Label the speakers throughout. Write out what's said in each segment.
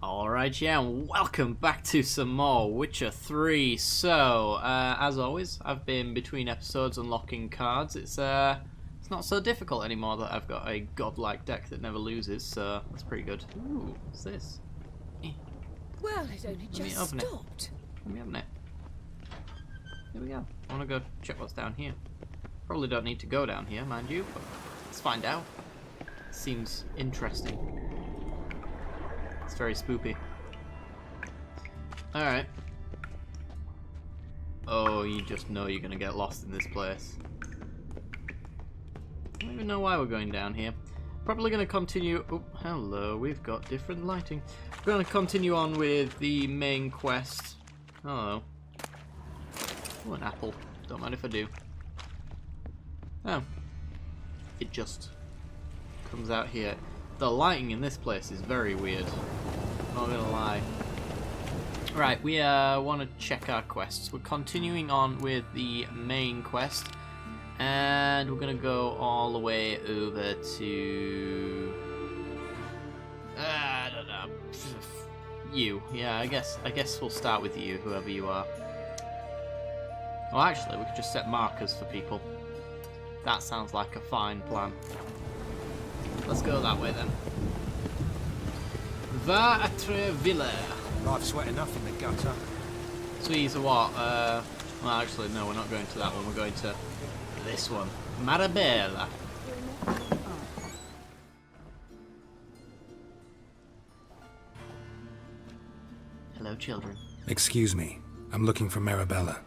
Speaker 1: Alright, yeah, and welcome back to some more Witcher 3. So, as always, I've been between episodes unlocking cards. It's not so difficult anymore that I've got a godlike deck that never loses, so that's pretty good. Ooh, what's this?
Speaker 2: Well, it only just stopped.
Speaker 1: Let me open it. Here we go. I want to go check what's down here. Probably don't need to go down here, mind you, but let's find out. Seems interesting. It's very spoopy. Alright. Oh, you just know you're gonna get lost in this place. I don't even know why we're going down here. Probably gonna continue. Oh, hello, we've got different lighting. We're gonna continue on with the main quest. Hello. Oh, an apple. Don't mind if I do. Oh. It just comes out here. The lighting in this place is very weird. Not gonna lie. Right, we want to check our quests. We're continuing on with the main quest, and we're gonna go all the way over to I don't know. You. Yeah, I guess we'll start with you, whoever you are. Well, actually, we could just set markers for people. That sounds like a fine plan. Let's go that way then. Va atre villa.
Speaker 3: Life's wet enough in the gutter.
Speaker 1: Sweet, so what? Well, actually, no, we're not going to that one. We're going to this one. Marabella. Hello, children.
Speaker 4: Excuse me. I'm looking for Marabella.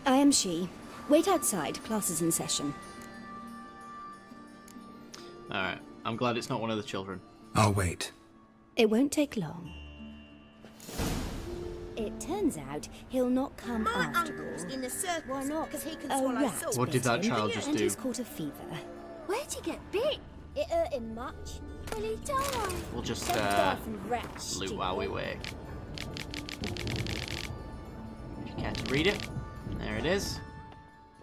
Speaker 2: I am she. Wait outside. Class is in session.
Speaker 1: Alright, I'm glad it's not one of the children.
Speaker 4: I'll wait.
Speaker 2: It won't take long. It turns out he'll not come
Speaker 5: My
Speaker 2: after
Speaker 5: uncle's
Speaker 2: all.
Speaker 5: in the circus.
Speaker 2: Why not?
Speaker 5: Because he can
Speaker 2: A
Speaker 5: swallow
Speaker 2: rat
Speaker 5: salt.
Speaker 1: What did that
Speaker 2: bit him,
Speaker 1: child just
Speaker 2: and
Speaker 1: do?
Speaker 2: he's caught a fever.
Speaker 5: Where'd he get bit?
Speaker 2: It hurt him much.
Speaker 5: Well, he died.
Speaker 1: We'll just
Speaker 2: Don't die from rats,
Speaker 1: loot
Speaker 2: stupid.
Speaker 1: while we wait. If you care to read it, there it is.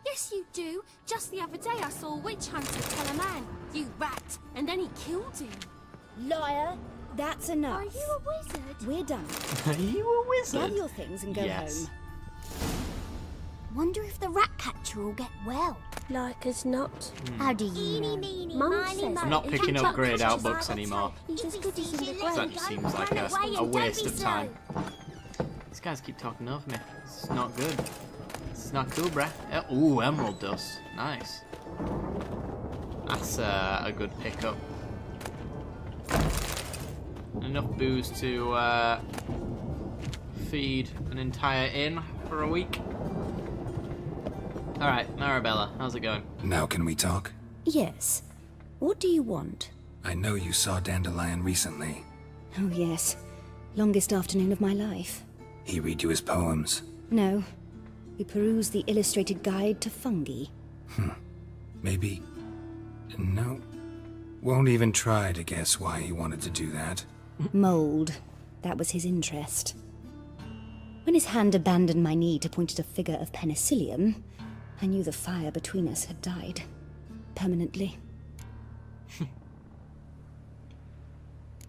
Speaker 6: Yes, you do. Just the other day I saw a witch hunter tell a man, "You rat," and then he killed him.
Speaker 2: Liar! That's enough.
Speaker 6: Are you a wizard?
Speaker 2: We're done.
Speaker 1: Are you a wizard?
Speaker 2: Gather your things and go
Speaker 1: Yes.
Speaker 2: home.
Speaker 6: Wonder if the rat catcher will get well.
Speaker 5: Like as not.
Speaker 6: How do you know? Mum says
Speaker 1: I'm not
Speaker 6: that
Speaker 1: picking
Speaker 6: the
Speaker 1: up
Speaker 6: rat
Speaker 1: grayed out
Speaker 6: catcher's
Speaker 1: books
Speaker 6: like
Speaker 1: anymore.
Speaker 6: He's as good as in the
Speaker 1: That
Speaker 6: grave.
Speaker 1: just seems like a waste of time. These guys keep talking over me. This is not good. This is not cool, bruh. Ooh, emerald dust. Nice. That's a good pickup. Enough booze to feed an entire inn for a week. Alright, Marabella, how's it going?
Speaker 4: Now can we talk?
Speaker 2: Yes. What do you want?
Speaker 4: I know you saw Dandelion recently.
Speaker 2: Oh, yes. Longest afternoon of my life.
Speaker 4: He read you his poems.
Speaker 2: No. We perused the illustrated guide to fungi.
Speaker 4: Maybe... No. Won't even try to guess why he wanted to do that.
Speaker 2: Mold. That was his interest. When his hand abandoned my knee to point at a figure of penicillium, I knew the fire between us had died. Permanently.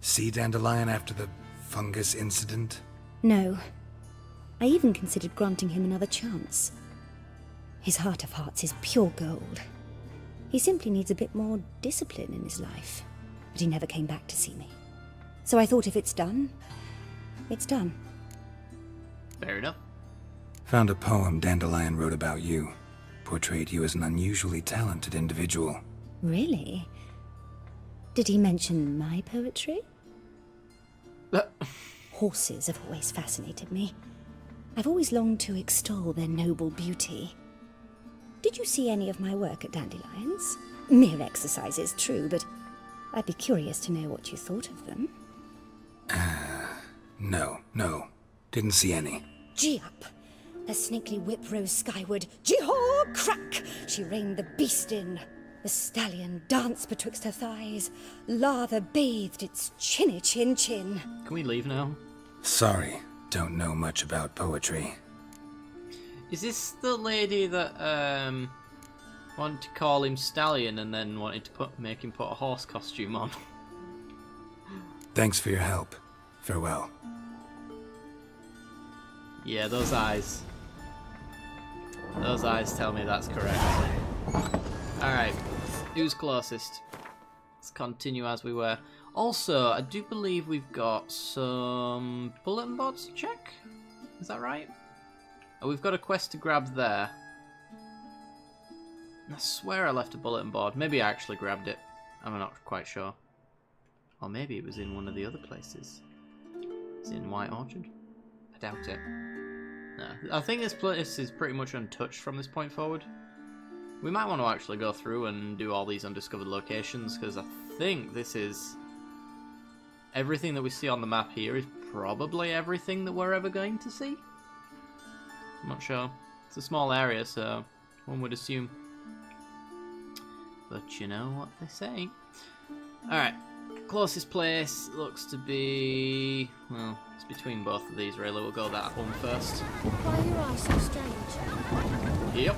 Speaker 4: See Dandelion after the fungus incident?
Speaker 2: No. I even considered granting him another chance. His heart of hearts is pure gold. He simply needs a bit more discipline in his life. But he never came back to see me. So I thought if it's done, it's done.
Speaker 1: Fair enough.
Speaker 4: Found a poem Dandelion wrote about you. Portrayed you as an unusually talented individual.
Speaker 2: Really? Did he mention my poetry? Horses have always fascinated me. I've always longed to extol their noble beauty. Did you see any of my work at Dandelions? Mere exercises, true, but I'd be curious to know what you thought of them.
Speaker 4: No. Didn't see any.
Speaker 2: Gee up! The snakely whip rose skyward. Jee-haw! Crack! She reined the beast in. The stallion danced betwixt her thighs. Lather bathed its chinny chin.
Speaker 1: Can we leave now?
Speaker 4: Sorry, don't know much about poetry.
Speaker 1: Is this the lady that wanted to call him Stallion and then wanted to make him put a horse costume on?
Speaker 4: Thanks for your help. Farewell.
Speaker 1: Yeah, those eyes. Those eyes tell me that's correct. Alright, who's closest? Let's continue as we were. Also, I do believe we've got some bulletin boards to check. Is that right? Oh, we've got a quest to grab there. I swear I left a bulletin board. Maybe I actually grabbed it. I'm not quite sure. Or maybe it was in one of the other places. Is it in White Orchard? I doubt it. No, I think this place is pretty much untouched from this point forward. We might want to actually go through and do all these undiscovered locations, because I think this is... everything that we see on the map here is probably everything that we're ever going to see. I'm not sure. It's a small area, so one would assume. But you know what they say. Alright, closest place looks to be... well, it's between both of these really. We'll go that one first.
Speaker 5: Why are your eyes so strange?
Speaker 1: Yep.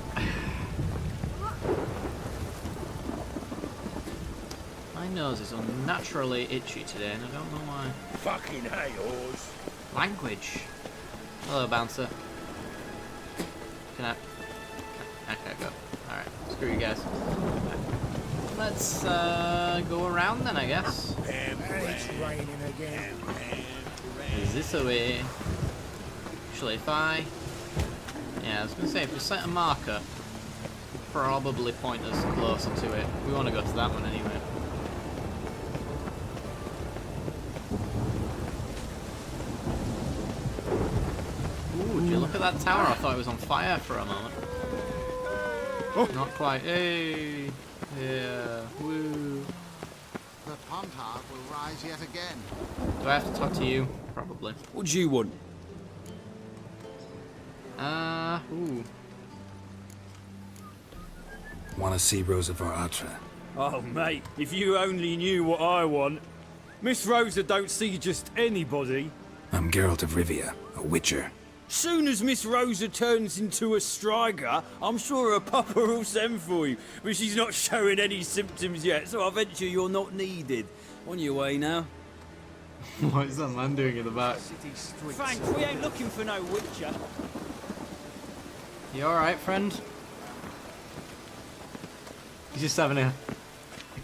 Speaker 1: My nose is unnaturally itchy today and I don't know why.
Speaker 3: Fucking hay-horse.
Speaker 1: Language. Hello, bouncer. Can I can't go. Alright, screw you guys. Let's go around then, I guess.
Speaker 3: It's raining again.
Speaker 1: Is this a way? Actually, if I... yeah, I was going to say, if we set a marker, it'll probably point us closer to it. We want to go to that one anyway. Ooh, did you look at that tower? I thought it was on fire for a moment. Oh. Not quite. Hey! Yeah, woo.
Speaker 7: The Pontard will rise yet again.
Speaker 1: Do I have to talk to you? Probably.
Speaker 8: What do you want?
Speaker 1: Ooh.
Speaker 4: Want to see Rosa var Atra?
Speaker 8: Oh, mate, if you only knew what I want. Miss Rosa don't see just anybody.
Speaker 4: I'm Geralt of Rivia, a witcher.
Speaker 8: Soon as Miss Rosa turns into a striker, I'm sure her papa will send for you. But she's not showing any symptoms yet, so I venture you're not needed. On your way now.
Speaker 1: What is that man doing in the back?
Speaker 8: Thanks, we ain't looking for no witcher.
Speaker 1: You alright, friend? He's just having a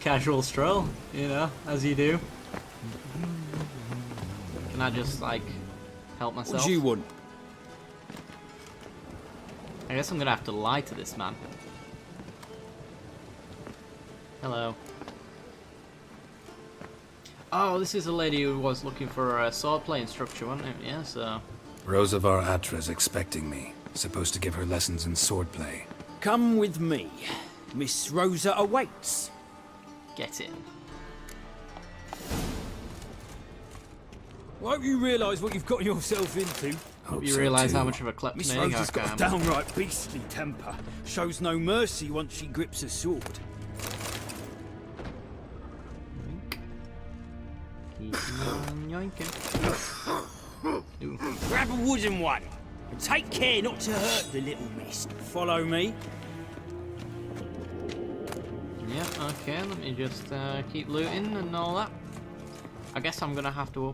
Speaker 1: casual stroll, you know, as you do. Can I just, like, help myself?
Speaker 8: What do you want?
Speaker 1: I guess I'm gonna have to lie to this man. Hello. Oh, this is a lady who was looking for a swordplay instructor, wasn't it? Yeah, so...
Speaker 4: Rosa var Atra's expecting me. Supposed to give her lessons in swordplay.
Speaker 8: Come with me. Miss Rosa awaits.
Speaker 1: Get in.
Speaker 8: Won't you realise what you've got yourself into?
Speaker 4: Hope
Speaker 1: You
Speaker 4: so,
Speaker 1: realise
Speaker 4: too.
Speaker 1: how much of a
Speaker 8: Miss
Speaker 1: kleptomaniac
Speaker 8: Rosa's
Speaker 1: I
Speaker 8: got a
Speaker 1: am.
Speaker 8: downright beastly temper. Shows no mercy once she grips a sword.
Speaker 1: Keep on yoinking. Ooh.
Speaker 8: Grab a wooden one. And take care not to hurt the little miss. Follow me.
Speaker 1: Yeah, okay, let me just keep looting and all that. I guess I'm gonna have to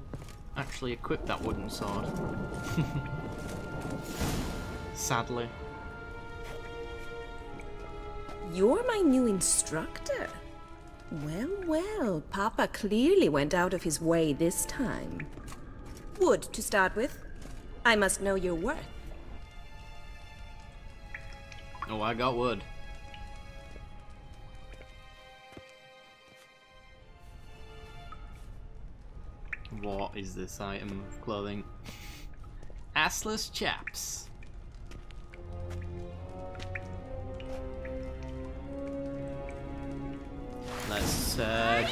Speaker 1: actually equip that wooden sword. Sadly.
Speaker 9: You're my new instructor. Well, well, Papa clearly went out of his way this time. Wood, to start with. I must know your worth.
Speaker 1: Oh, I got wood. What is this item of clothing? Assless chaps. Let's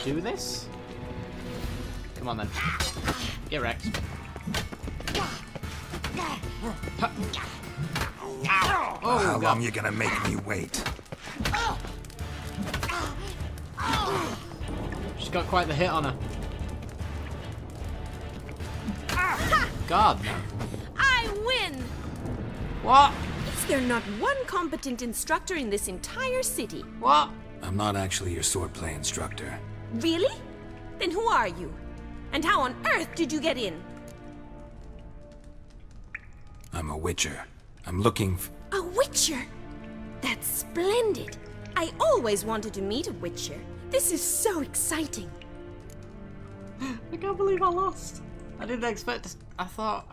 Speaker 1: do this. Come on then. Get wrecked. Oh,
Speaker 4: How
Speaker 1: God.
Speaker 4: long you gonna make me wait?
Speaker 1: She's got quite the hit on her. God, no.
Speaker 9: I win!
Speaker 1: What?
Speaker 9: Is there not one competent instructor in this entire city?
Speaker 1: What?
Speaker 4: I'm not actually your swordplay instructor.
Speaker 9: Really? Then who are you? And how on earth did you get in?
Speaker 4: I'm a witcher. I'm looking
Speaker 9: A witcher? That's splendid. I always wanted to meet a witcher. This is so exciting.
Speaker 1: I can't believe I lost. I didn't expect to... I thought...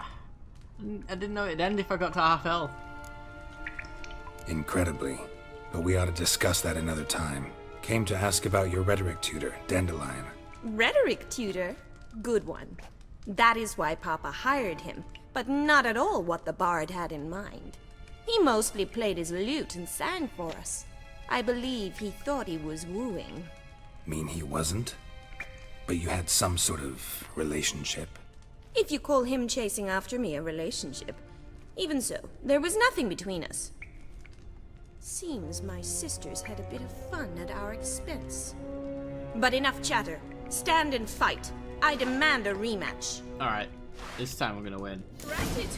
Speaker 1: I didn't know it'd end if I got to half health.
Speaker 4: incredibly. But we ought to discuss that another time. Came to ask about your rhetoric tutor, Dandelion.
Speaker 9: Rhetoric tutor? Good one. That is why Papa hired him, but not at all what the bard had in mind. He mostly played his lute and sang for us. I believe he thought he was wooing.
Speaker 4: Mean he wasn't? But you had some sort of relationship?
Speaker 9: If you call him chasing after me a relationship. Even so, there was nothing between us. Seems my sisters had a bit of fun at our expense. But enough chatter. Stand and fight. I demand a rematch.
Speaker 1: Alright, this time we're gonna win.
Speaker 9: Ratted!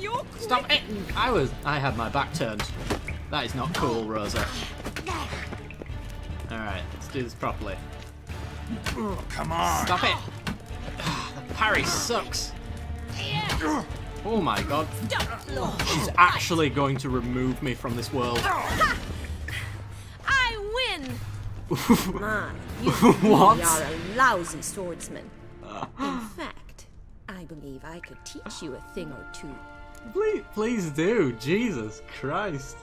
Speaker 9: You're
Speaker 1: Stop it! I had my back turned. That is not cool, Rosa. Alright, let's do this properly.
Speaker 3: Come on.
Speaker 1: Stop it! The parry sucks. Oh my god. She's actually going to remove me from this world.
Speaker 9: I win! My, you
Speaker 1: What?
Speaker 9: really are a lousy swordsman. In fact, I believe I could teach you a thing or two.
Speaker 1: Please do. Jesus Christ.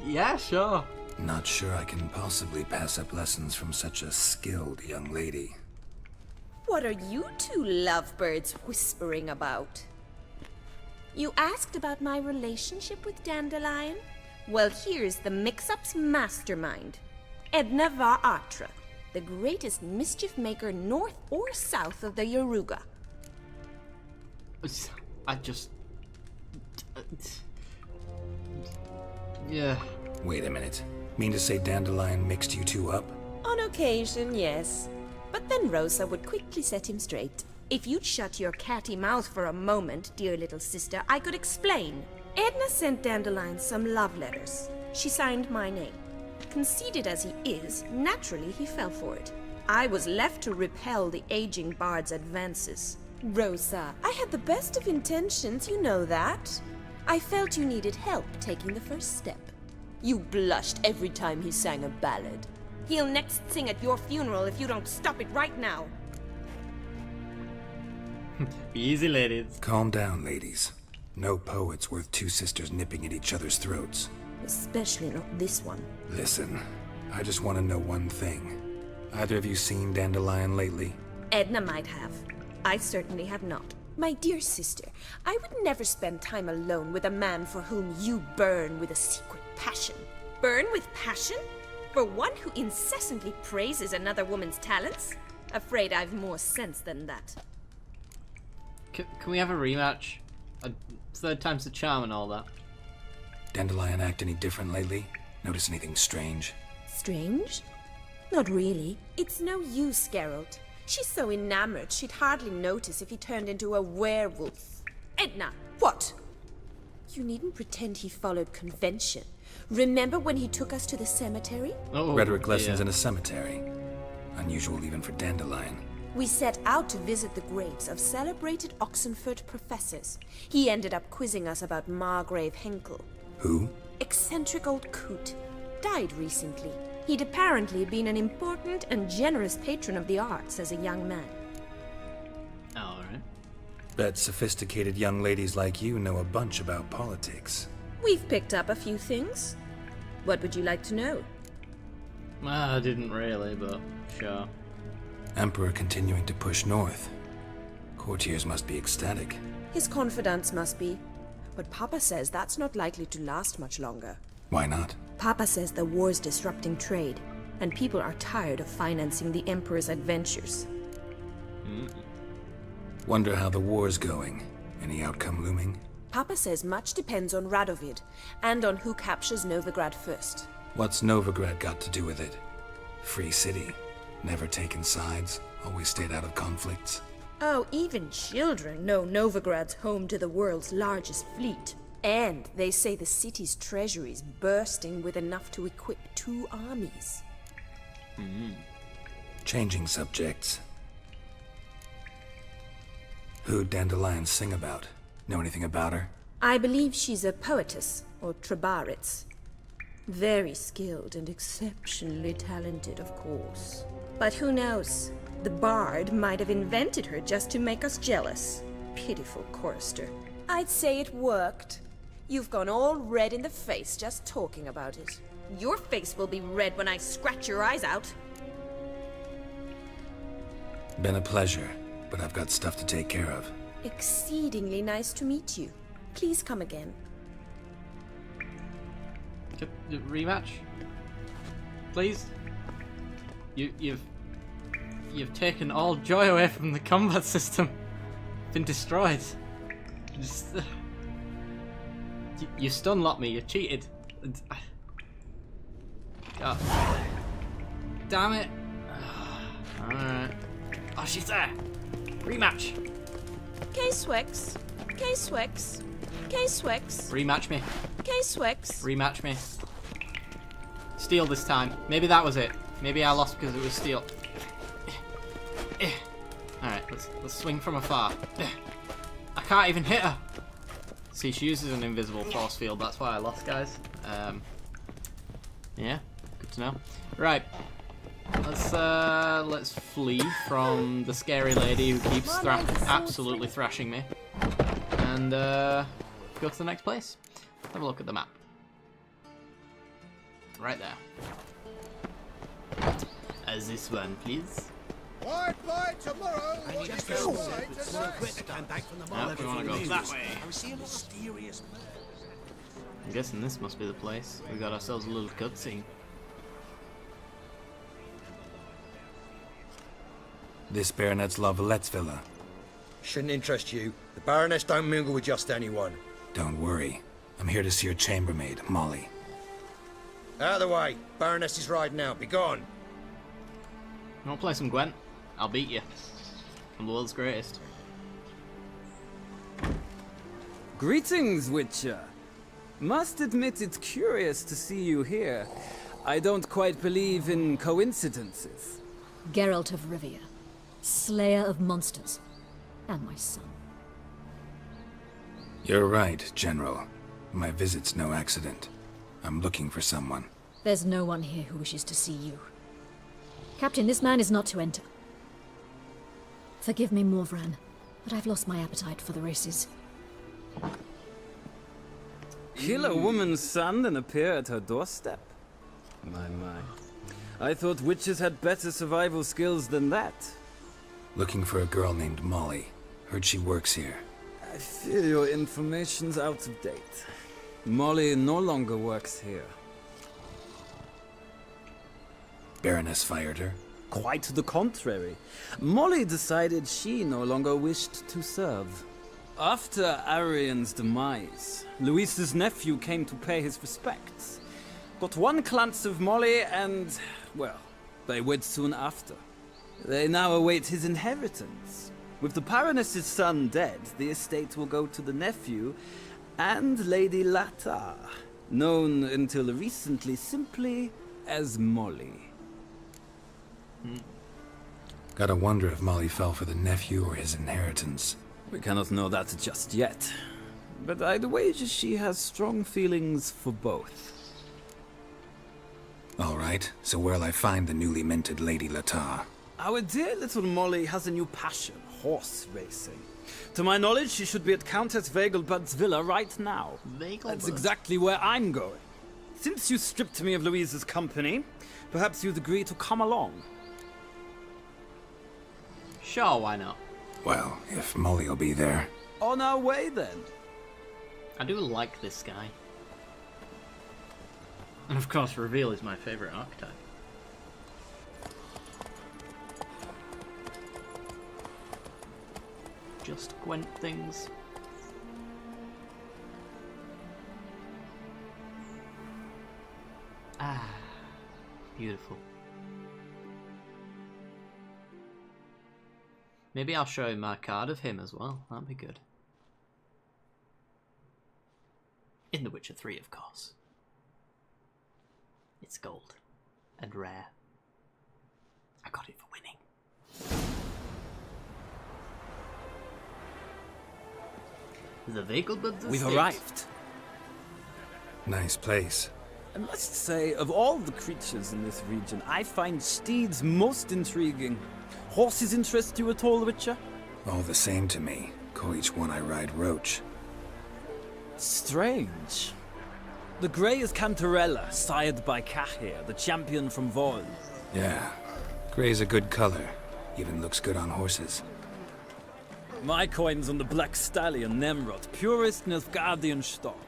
Speaker 1: Yeah, sure.
Speaker 4: Not sure I can possibly pass up lessons from such a skilled young lady.
Speaker 9: What are you two lovebirds whispering about? You asked about my relationship with Dandelion? Well, here's the mix-up's mastermind. Edna var Atra, the greatest mischief maker north or south of the Yaruga.
Speaker 1: I just... Yeah.
Speaker 4: Wait a minute. Mean to say Dandelion mixed you two up?
Speaker 9: On occasion, yes. But then Rosa would quickly set him straight. If you'd shut your catty mouth for a moment, dear little sister, I could explain. Edna sent Dandelion some love letters. She signed my name. Conceited as he is, naturally he fell for it. I was left to repel the aging bard's advances. Rosa, I had the best of intentions, you know that. I felt you needed help taking the first step. You blushed every time he sang a ballad. He'll next sing at your funeral if you don't stop it right now.
Speaker 1: Easy, ladies.
Speaker 4: Calm down, ladies. No poet's worth two sisters nipping at each other's throats.
Speaker 9: Especially not this one.
Speaker 4: Listen, I just want to know one thing. Either of you seen Dandelion lately?
Speaker 9: Edna might have. I certainly have not. My dear sister, I would never spend time alone with a man for whom you burn with a secret passion. Burn with passion? For one who incessantly praises another woman's talents? Afraid I've more sense than that.
Speaker 1: Can we have a rematch? Third time's the charm and all that.
Speaker 4: Dandelion act any different lately? Notice anything strange?
Speaker 9: Strange? Not really. It's no use, Geralt. She's so enamored she'd hardly notice if he turned into a werewolf. Edna, what? You needn't pretend he followed convention. Remember when he took us to the cemetery?
Speaker 1: Oh,
Speaker 4: Rhetoric lessons
Speaker 1: yeah.
Speaker 4: in a cemetery. Unusual even for Dandelion.
Speaker 9: We set out to visit the graves of celebrated Oxenford professors. He ended up quizzing us about Margrave Henkel.
Speaker 4: Who?
Speaker 9: Eccentric old coot. Died recently. He'd apparently been an important and generous patron of the arts as a young man.
Speaker 1: Alright.
Speaker 4: Bet sophisticated young ladies like you know a bunch about politics.
Speaker 9: We've picked up a few things. What would you like to know?
Speaker 1: I didn't really, but sure.
Speaker 4: Emperor continuing to push north. Courtiers must be ecstatic.
Speaker 9: His confidants must be. But Papa says that's not likely to last much longer.
Speaker 4: Why not?
Speaker 9: Papa says the war's disrupting trade, and people are tired of financing the Emperor's adventures.
Speaker 4: Wonder how the war's going. Any outcome looming?
Speaker 9: Papa says much depends on Radovid, and on who captures Novigrad first.
Speaker 4: What's Novigrad got to do with it? Free city. Never taken sides. Always stayed out of conflicts.
Speaker 9: Oh, even children know Novigrad's home to the world's largest fleet. And they say the city's treasury's bursting with enough to equip 2 armies.
Speaker 4: Changing subjects. Who'd dandelions sing about? Know anything about her?
Speaker 9: I believe she's a poetess, or trabaritz. Very skilled and exceptionally talented, of course. But who knows? The bard might have invented her just to make us jealous. Pitiful chorister. I'd say it worked. You've gone all red in the face just talking about it. Your face will be red when I scratch your eyes out.
Speaker 4: Been a pleasure, but I've got stuff to take care of.
Speaker 9: Exceedingly nice to meet you. Please come again.
Speaker 1: Rematch, please. You've taken all joy away from the combat system. Been destroyed. Just, you stun locked me. You cheated. God. Damn it. Alright. Oh, she's there. Rematch.
Speaker 9: K-Swex. K-Swex. K-Swex.
Speaker 1: Rematch me.
Speaker 9: K-Swex.
Speaker 1: Rematch me. Steal this time. Maybe that was it. Maybe I lost because it was steal. Alright, let's swing from afar. I can't even hit her. See, she uses an invisible force field. That's why I lost, guys. Yeah, good to know. Right. Let's flee from the scary lady who keeps absolutely thrashing me. And go to the next place. Have a look at the map. Right there. As this one, please.
Speaker 3: Bye bye tomorrow.
Speaker 1: We want to go that way. I'm guessing this must be the place. We got ourselves a little cutscene.
Speaker 4: This Baronet's Lavalettes villa.
Speaker 10: Shouldn't interest you. The Baroness don't mingle with just anyone.
Speaker 4: Don't worry. I'm here to see your chambermaid, Molly.
Speaker 10: Out of the way. Baroness is riding out. Be gone.
Speaker 1: You want to play some Gwent? I'll beat you. I'm the world's greatest.
Speaker 8: Greetings, Witcher. Must admit it's curious to see you here. I don't quite believe in coincidences.
Speaker 11: Geralt of Rivia, slayer of monsters, and my son.
Speaker 4: You're right, General. My visit's no accident. I'm looking for someone.
Speaker 11: There's no one here who wishes to see you. Captain, this man is not to enter. Forgive me, Morvran, but I've lost my appetite for the races.
Speaker 8: Kill a woman's son and appear at her doorstep? My. I thought witches had better survival skills than that.
Speaker 4: Looking for a girl named Molly. Heard she works here.
Speaker 8: I fear your information's out of date. Molly no longer works here.
Speaker 4: Baroness fired her?
Speaker 8: Quite the contrary. Molly decided she no longer wished to serve. After Arian's demise, Luis's nephew came to pay his respects. Got one glance of Molly and, well, they wed soon after. They now await his inheritance. With the Baroness's son dead, the estate will go to the nephew and Lady Latar, known until recently simply as Molly.
Speaker 4: Gotta wonder if Molly fell for the nephew or his inheritance.
Speaker 8: We cannot know that just yet, but I'd wager she has strong feelings for both.
Speaker 4: Alright, so where'll I find the newly minted Lady Latar?
Speaker 8: Our dear little Molly has a new passion, horse racing. To my knowledge, she should be at Countess Vegelbud's villa right now. That's exactly where I'm going. Since you stripped me of Louise's company, perhaps you'd agree to come along.
Speaker 1: Sure, why not?
Speaker 4: Well, if Molly will be there.
Speaker 8: On our way, then.
Speaker 1: I do like this guy. And of course, Reveal is my favourite archetype. Just Gwent things. Ah, beautiful. Maybe I'll show him a card of him as well. That'd be good. In The Witcher 3, of course. It's gold. And rare. I got it for winning. The vehicle buds
Speaker 8: We've
Speaker 1: estate.
Speaker 8: arrived.
Speaker 4: Nice place.
Speaker 8: I must say, of all the creatures in this region, I find steeds most intriguing. Horses interest you at all, Witcher?
Speaker 4: All the same to me. Call each one I ride Roach.
Speaker 8: Strange. The grey is Cantarella, sired by Cahir, the champion from Vol.
Speaker 4: Yeah. Gray's a good color. Even looks good on horses.
Speaker 8: My coin's on the Black Stallion, Nemrod, purest Nilfgaardian stock.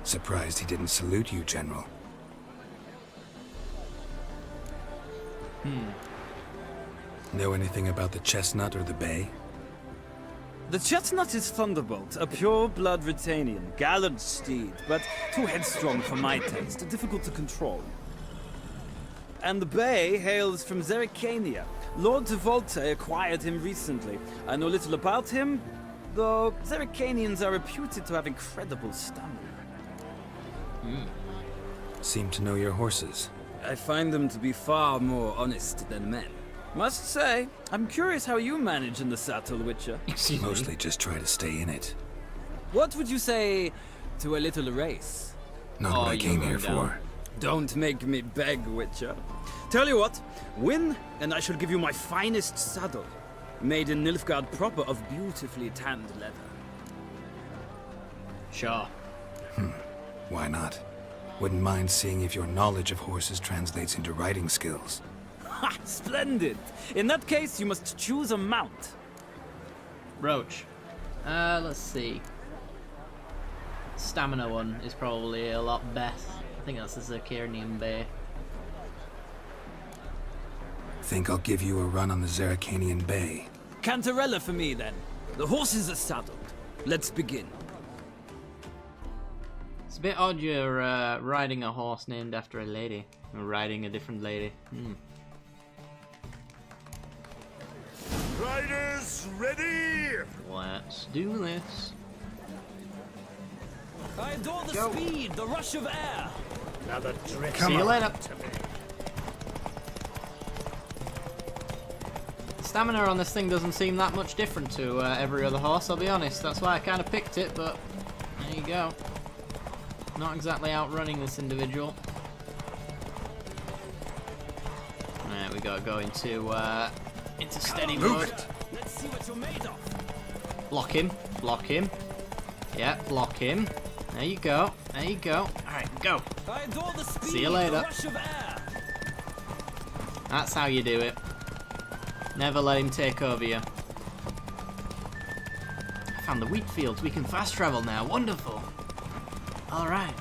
Speaker 4: Surprised he didn't salute you, General. Know anything about the chestnut or the bay?
Speaker 8: The chestnut is Thunderbolt, a pure-blood Britannian, gallant steed, but too headstrong for my taste, difficult to control. And the bay hails from Zerrikania. Lord de Volte acquired him recently. I know little about him, though Zerrikanians are reputed to have incredible stamina.
Speaker 4: Seem to know your horses.
Speaker 8: I find them to be far more honest than men. Must say, I'm curious how you manage in the saddle, Witcher.
Speaker 4: Mostly just try to stay in it.
Speaker 8: What would you say to a little race?
Speaker 4: Not what I came here for.
Speaker 8: Don't make me beg, Witcher. Tell you what, win, and I shall give you my finest saddle. Made in Nilfgaard proper of beautifully tanned leather.
Speaker 1: Sure.
Speaker 4: Why not? Wouldn't mind seeing if your knowledge of horses translates into riding skills.
Speaker 8: Ha! Splendid! In that case, you must choose a mount.
Speaker 1: Roach. Let's see. Stamina one is probably a lot best. I think that's the Zerrikanian Bay.
Speaker 4: Think I'll give you a run on the Zerrikanian Bay.
Speaker 8: Cantarella for me, then. The horses are saddled. Let's begin.
Speaker 1: It's a bit odd you're riding a horse named after a lady. Or riding a different lady.
Speaker 3: Riders, ready!
Speaker 1: Let's do this.
Speaker 8: I adore the speed, the rush of air.
Speaker 3: Another trick.
Speaker 1: See you later. Stamina on this thing doesn't seem that much different to every other horse, I'll be honest. That's why I kind of picked it, but there you go. Not exactly outrunning this individual. Alright, we gotta go into steady mode.
Speaker 8: Let's see what you're made of.
Speaker 1: Block him, block him. Yeah, block him. There you go, there you go. Alright, go.
Speaker 8: I adore the speed,
Speaker 1: See you later.
Speaker 8: the rush of air.
Speaker 1: That's how you do it. Never let him take over you. I found the wheat fields. We can fast travel now. Wonderful. Alright.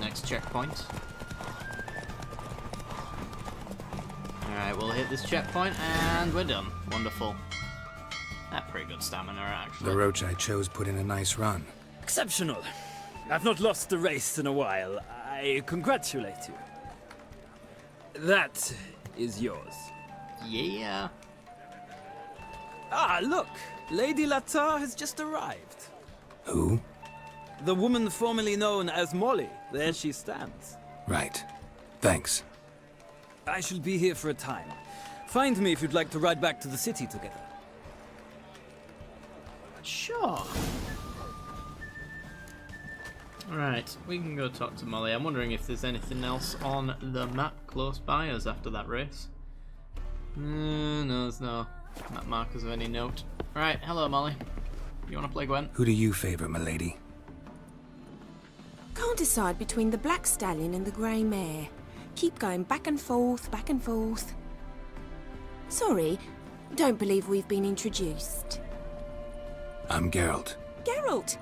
Speaker 1: Next checkpoint. Alright, we'll hit this checkpoint and we're done. Wonderful. That's pretty good stamina, actually.
Speaker 4: The Roach I chose put in a nice run.
Speaker 8: Exceptional. I've not lost a race in a while. I congratulate you. That is yours.
Speaker 1: Yeah.
Speaker 8: Ah, look! Lady Latar has just arrived.
Speaker 4: Who?
Speaker 8: The woman formerly known as Molly. There she stands.
Speaker 4: Right. Thanks.
Speaker 8: I shall be here for a time. Find me if you'd like to ride back to the city together.
Speaker 1: Sure. Right, we can go talk to Molly. I'm wondering if there's anything else on the map close by us after that race. No, there's no map markers of any note. Right, hello Molly. You want to play Gwen?
Speaker 4: Who do you favor, milady?
Speaker 9: Can't decide between the Black Stallion and the Grey Mare. Keep going back and forth, back and forth. Sorry, don't believe we've been introduced.
Speaker 4: I'm Geralt.
Speaker 9: Geralt!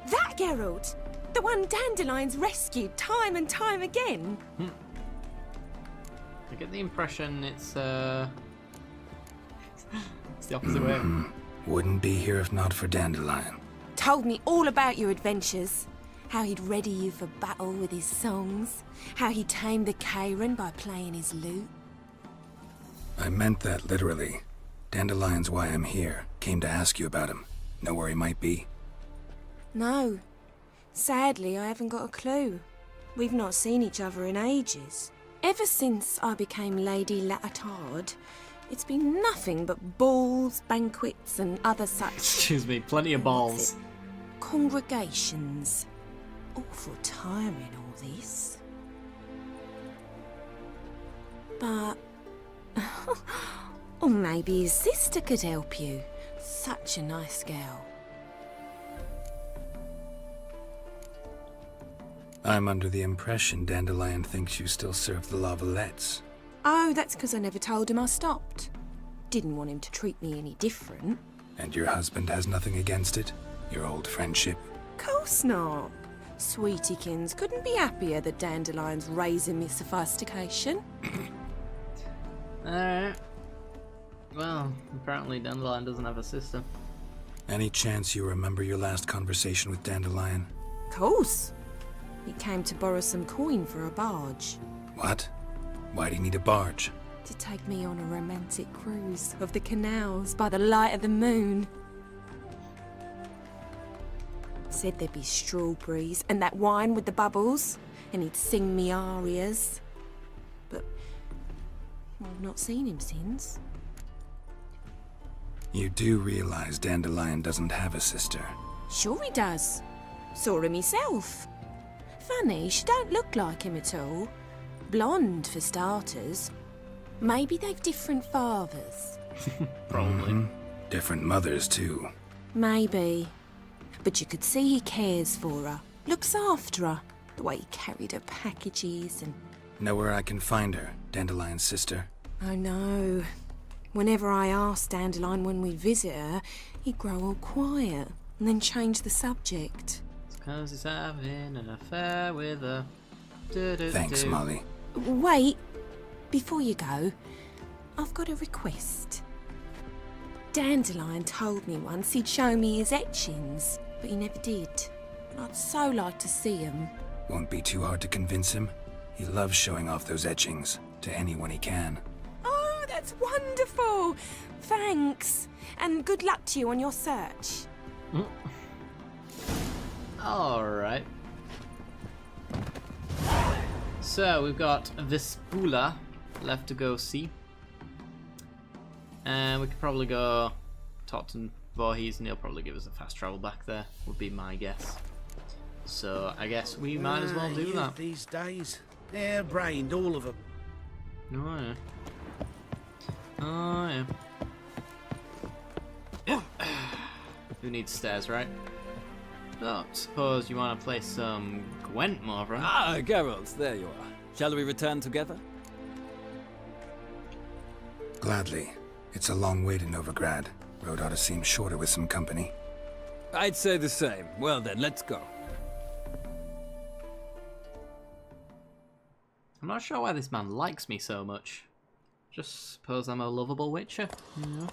Speaker 9: That Geralt! The one Dandelion's rescued time and time again.
Speaker 1: I get the impression it's the opposite way.
Speaker 4: Wouldn't be here if not for Dandelion.
Speaker 9: Told me all about your adventures. How he'd ready you for battle with his songs. How he tamed the Kairan by playing his lute.
Speaker 4: I meant that literally. Dandelion's why I'm here. Came to ask you about him. Know where he might be?
Speaker 9: No. Sadly, I haven't got a clue. We've not seen each other in ages. Ever since I became Lady Latard, It's been nothing but balls, banquets, and other such...
Speaker 1: Excuse me, plenty of balls.
Speaker 9: Congregations. Awful tiring, all this. But... or maybe his sister could help you. Such a nice girl.
Speaker 4: I'm under the impression Dandelion thinks you still serve the Lavalettes.
Speaker 9: Oh, that's because I never told him I stopped. Didn't want him to treat me any different.
Speaker 4: And your husband has nothing against it? Your old friendship?
Speaker 9: Course not. Sweetiekins couldn't be happier that Dandelion's raising me sophistication.
Speaker 1: Alright. Well, apparently Dandelion doesn't have a sister.
Speaker 4: Any chance you remember your last conversation with Dandelion?
Speaker 9: Course. He came to borrow some coin for a barge.
Speaker 4: What? Why do you need a barge?
Speaker 9: To take me on a romantic cruise of the canals by the light of the moon. Said there'd be strawberries and that wine with the bubbles, and he'd sing me arias. But I've not seen him since.
Speaker 4: You do realize Dandelion doesn't have a sister?
Speaker 9: Sure he does. Saw him myself. Funny, she don't look like him at all. Blonde, for starters. Maybe they've different fathers.
Speaker 1: Probably.
Speaker 4: Different mothers, too.
Speaker 9: Maybe. But you could see he cares for her. Looks after her. The way he carried her packages and...
Speaker 4: Know where I can find her, Dandelion's sister?
Speaker 9: I know. Whenever I asked Dandelion when we'd visit her, he'd grow all quiet and then change the subject.
Speaker 1: It's 'cause he's having an affair with her.
Speaker 4: Thanks, Molly.
Speaker 9: Wait. Before you go, I've got a request. Dandelion told me once he'd show me his etchings, but he never did. I'd so like to see them.
Speaker 4: Won't be too hard to convince him. He loves showing off those etchings to anyone he can.
Speaker 9: Oh, that's wonderful! Thanks, and good luck to you on your search.
Speaker 1: Alright. So, we've got Vespula left to go see. And we could probably go talk to Voorhees and he'll probably give us a fast travel back there, would be my guess. So, I guess we might as well do that.
Speaker 3: These days, hair-brained, all of them.
Speaker 1: Oh, yeah. Oh, yeah. Who needs stairs, right? So, suppose you want to play some Gwent, Morvran.
Speaker 8: Ah, Geralt, there you are. Shall we return together?
Speaker 4: Gladly. It's a long way to Novigrad. Road ought to seem shorter with some company.
Speaker 8: I'd say the same. Well then, let's go.
Speaker 1: I'm not sure why this man likes me so much. Just suppose I'm a lovable witcher, you know?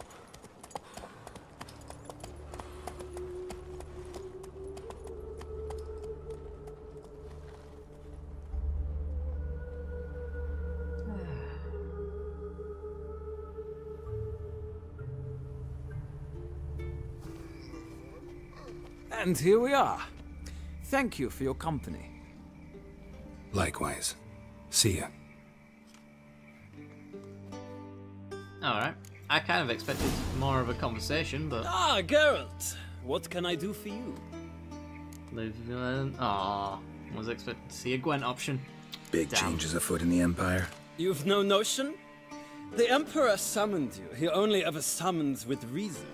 Speaker 8: And here we are. Thank you for your company.
Speaker 4: Likewise. See ya.
Speaker 1: Alright. I kind of expected more of a conversation, but...
Speaker 8: Ah, Geralt! What can I do for you?
Speaker 1: Aw, was expecting to see a Gwent option.
Speaker 4: Big
Speaker 1: Damn.
Speaker 4: changes afoot in the Empire.
Speaker 8: You've no notion? The Emperor summoned you. He only ever summons with reason.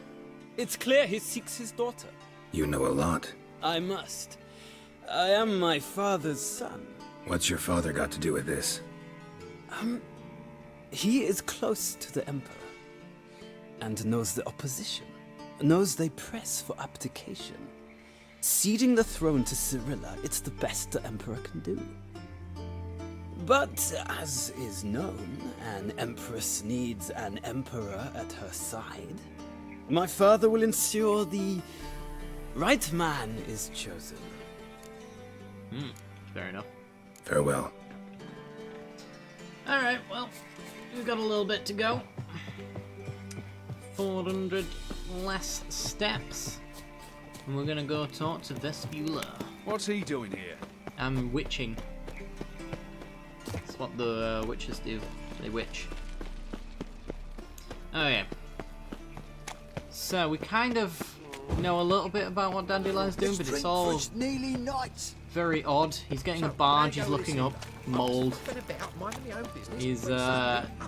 Speaker 8: It's clear he seeks his daughter.
Speaker 4: You know a lot.
Speaker 8: I must. I am my father's son.
Speaker 4: What's your father got to do with this?
Speaker 8: He is close to the Emperor. And knows the opposition. Knows they press for abdication. Ceding the throne to Cyrilla, it's the best the Emperor can do. But, as is known, an Empress needs an Emperor at her side. My father will ensure the right man is chosen.
Speaker 1: Fair enough.
Speaker 4: Farewell.
Speaker 1: Alright, well, we've got a little bit to go. 400 less steps. And we're gonna go talk to Vespula.
Speaker 3: What's he doing here?
Speaker 1: I'm witching. That's what the witches do. They witch. Oh yeah. So we kind of know a little bit about what Dandelion's doing, but it's all
Speaker 10: nearly night.
Speaker 1: very odd. He's getting a barge, he's looking up, mould. He's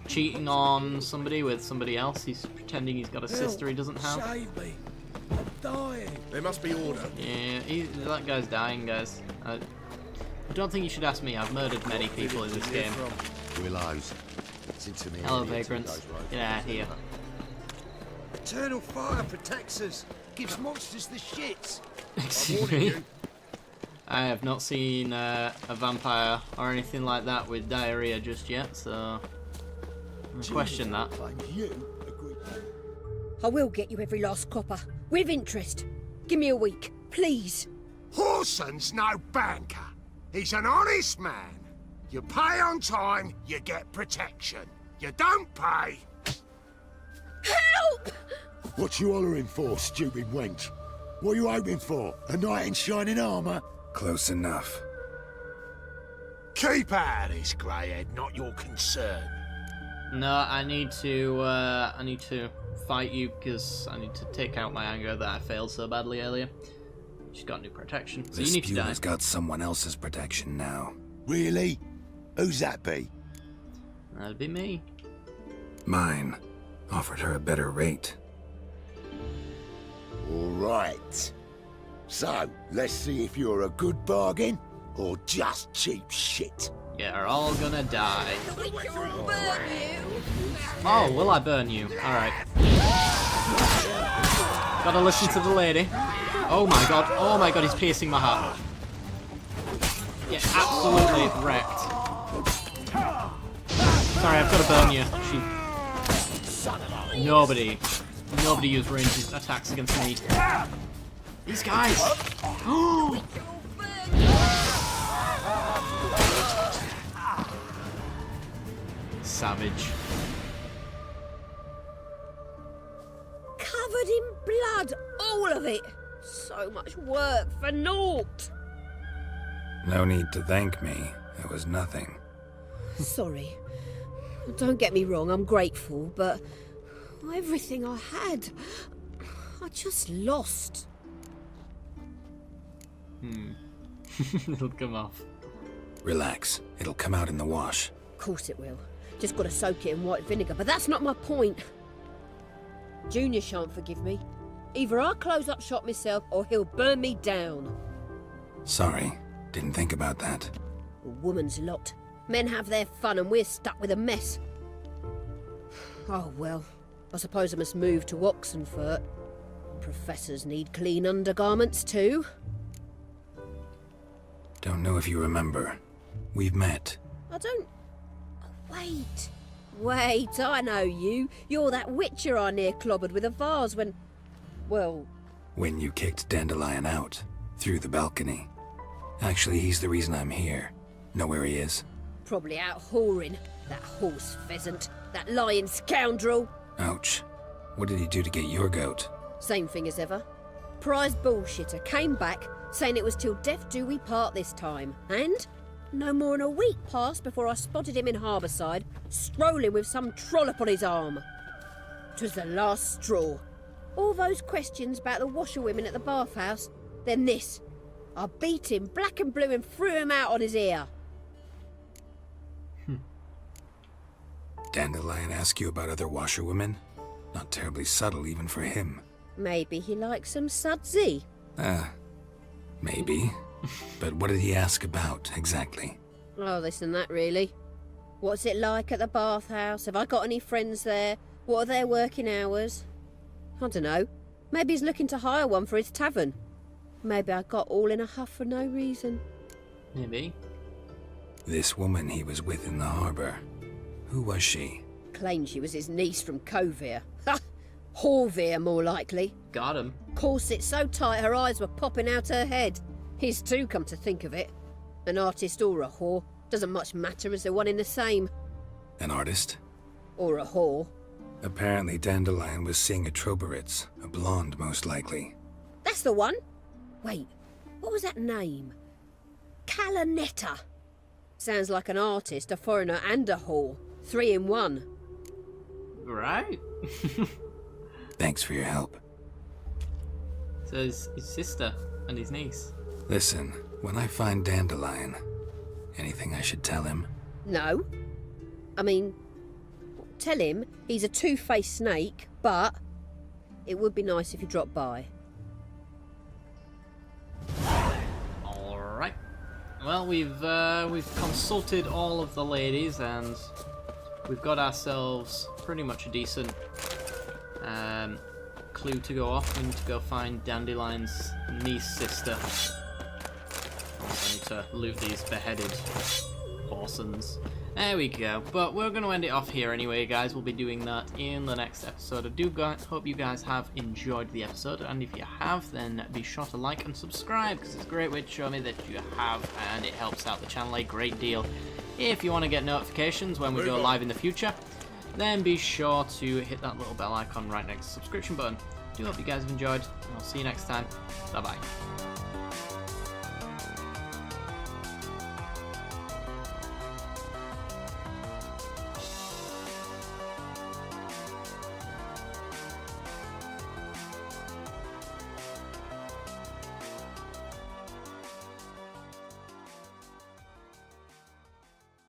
Speaker 1: cheating on somebody with somebody else. He's pretending he's got a sister he doesn't have.
Speaker 3: Save me. I'm dying. There must be order.
Speaker 1: Yeah, that guy's dying, guys. I don't think you should ask me. I've murdered many people in this game.
Speaker 10: Willows. It's into me.
Speaker 1: Hello, vagrants. Get out of here.
Speaker 3: Eternal fire protects us. Gives monsters the shits.
Speaker 1: Excuse me? I have not seen a vampire or anything like that with diarrhea just yet, so I question that.
Speaker 2: I will get you every last copper, with interest. Give me a week, please.
Speaker 12: Horson's no banker. He's an honest man. You pay on time, you get protection. You don't pay...
Speaker 2: Help!
Speaker 12: What you hollering for, stupid wench? What are you hoping for? A knight in shining armour?
Speaker 4: Close enough.
Speaker 12: Keep out of this, greyhead, not your concern.
Speaker 1: No, I need to fight you because I need to take out my anger that I failed so badly earlier. She's got new protection, so
Speaker 4: The
Speaker 1: you need to die.
Speaker 4: spew's got someone else's protection now.
Speaker 12: Really? Who's that be?
Speaker 1: That'd be me.
Speaker 4: Mine. Offered her a better rate.
Speaker 12: All right. So, let's see if you're a good bargain or just cheap shit.
Speaker 1: You're all gonna die. Oh, will I burn you? Alright. Gotta listen to the lady. Oh my god, he's piercing my heart. Yeah, absolutely wrecked. Sorry, I've gotta burn you. Nobody use ranged attacks against me. These guys! Savage.
Speaker 2: Covered in blood, all of it. So much work for naught.
Speaker 4: No need to thank me. It was nothing.
Speaker 2: Sorry. Don't get me wrong, I'm grateful, but everything I had, I just lost.
Speaker 1: It'll come off.
Speaker 4: Relax. It'll come out in the wash.
Speaker 2: Of course it will. Just gotta soak it in white vinegar, but that's not my point. Junior shan't forgive me. Either I'll close up shop myself or he'll burn me down.
Speaker 4: Sorry. Didn't think about that.
Speaker 2: A woman's lot. Men have their fun and we're stuck with a mess. Oh well, I suppose I must move to Oxenfurt. Professors need clean undergarments too.
Speaker 4: Don't know if you remember. We've met.
Speaker 2: I don't... Oh, wait, I know you. You're that witcher I near clobbered with a vase when... Well...
Speaker 4: When you kicked Dandelion out. Through the balcony. Actually, he's the reason I'm here. Know where he is?
Speaker 2: Probably out whoring. That horse pheasant. That lying scoundrel.
Speaker 4: Ouch. What did he do to get your goat?
Speaker 2: Same thing as ever. Prize bullshitter came back, saying it was till death do we part this time. And no more than a week passed before I spotted him in Harbourside, strolling with some trollop on his arm. 'Twas the last straw. All those questions about the washerwomen at the bathhouse, then this. I beat him black and blue and threw him out on his ear.
Speaker 4: Dandelion ask you about other washerwomen? Not terribly subtle even for him.
Speaker 2: Maybe he likes some sudsy.
Speaker 4: Maybe. But what did he ask about, exactly?
Speaker 2: Oh, this and that, really. What's it like at the bathhouse? Have I got any friends there? What are their working hours? I don't know. Maybe he's looking to hire one for his tavern. Maybe I got all in a huff for no reason.
Speaker 1: Maybe.
Speaker 4: This woman he was with in the harbour. Who was she?
Speaker 2: Claimed she was his niece from Kovir. Ha! Horvir, more likely.
Speaker 1: Got him.
Speaker 2: Corset so tight her eyes were popping out her head. His too, come to think of it. An artist or a whore. Doesn't much matter as they're one in the same.
Speaker 4: An artist?
Speaker 2: Or a whore.
Speaker 4: Apparently Dandelion was seeing a Troberitz, a blonde most likely.
Speaker 2: That's the one. Wait, what was that name? Calanetta. Sounds like an artist, a foreigner and a whore. 3 in 1.
Speaker 1: Right?
Speaker 4: Thanks for your help.
Speaker 1: So his sister and his niece.
Speaker 4: Listen, when I find Dandelion, anything I should tell him?
Speaker 13: No. I mean, tell him he's a two-faced snake, but it would be nice if he dropped by.
Speaker 1: Alright. Well, we've consulted all of the ladies and we've got ourselves pretty much a decent clue to go off. We need to go find Dandelion's niece sister. Also need to loot these beheaded Orsons. There we go. But we're going to end it off here anyway, guys. We'll be doing that in the next episode. I hope you guys have enjoyed the episode, and if you have, then be sure to like and subscribe, because it's a great way to show me that you have, and it helps out the channel a great deal. If you want to get notifications when we go live in the future, then be sure to hit that little bell icon right next to the subscription button. I do hope you guys have enjoyed, and I'll see you next time. Bye bye.